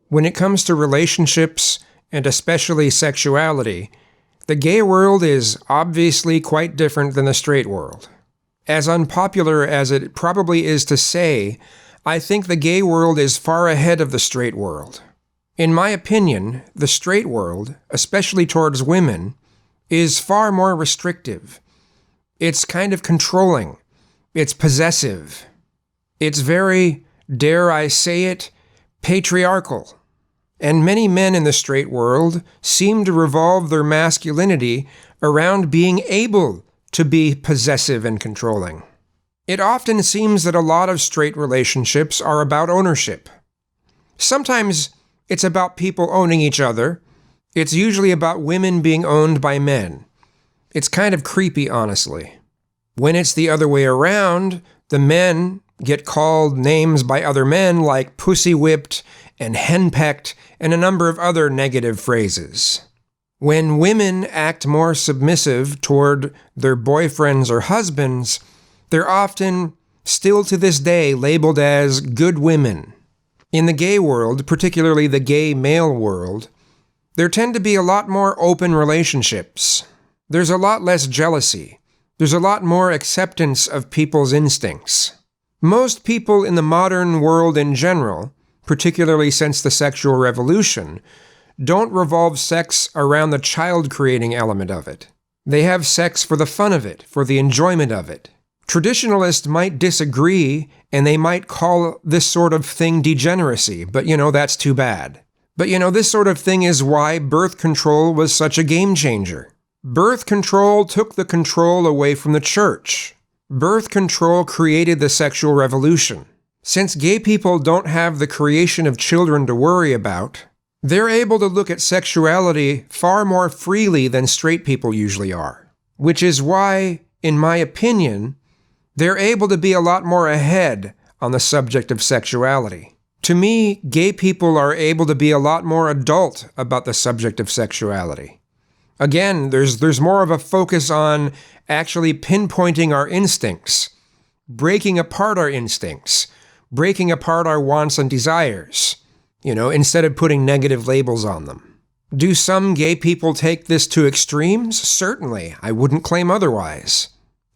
When it comes to relationships, and especially sexuality, the gay world is obviously quite different than the straight world. As unpopular as it probably is to say, I think the gay world is far ahead of the straight world. In my opinion, the straight world, especially towards women, is far more restrictive. It's kind of controlling. It's possessive. It's very, dare I say it, patriarchal. And many men in the straight world seem to revolve their masculinity around being able to be possessive and controlling. It often seems that a lot of straight relationships are about ownership. Sometimes it's about people owning each other. It's usually about women being owned by men. It's kind of creepy, honestly. When it's the other way around, the men get called names by other men like pussy-whipped and henpecked and a number of other negative phrases. When women act more submissive toward their boyfriends or husbands, they're often, still to this day, labeled as good women. In the gay world, particularly the gay male world, there tend to be a lot more open relationships. There's a lot less jealousy. There's a lot more acceptance of people's instincts. Most people in the modern world in general, particularly since the sexual revolution, don't revolve sex around the child-creating element of it. They have sex for the fun of it, for the enjoyment of it. Traditionalists might disagree, and they might call this sort of thing degeneracy, but that's too bad. But this sort of thing is why birth control was such a game changer. Birth control took the control away from the church. Birth control created the sexual revolution. Since gay people don't have the creation of children to worry about, they're able to look at sexuality far more freely than straight people usually are. Which is why, in my opinion, they're able to be a lot more ahead on the subject of sexuality. To me, gay people are able to be a lot more adult about the subject of sexuality. Again, there's more of a focus on actually pinpointing our instincts, breaking apart our instincts, breaking apart our wants and desires, instead of putting negative labels on them. Do some gay people take this to extremes? Certainly. I wouldn't claim otherwise.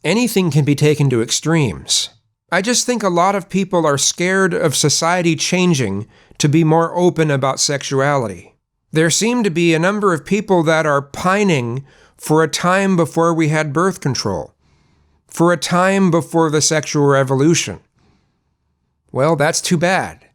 Anything can be taken to extremes. I just think a lot of people are scared of society changing to be more open about sexuality. There seem to be a number of people that are pining for a time before we had birth control, for a time before the sexual revolution. Well, that's too bad.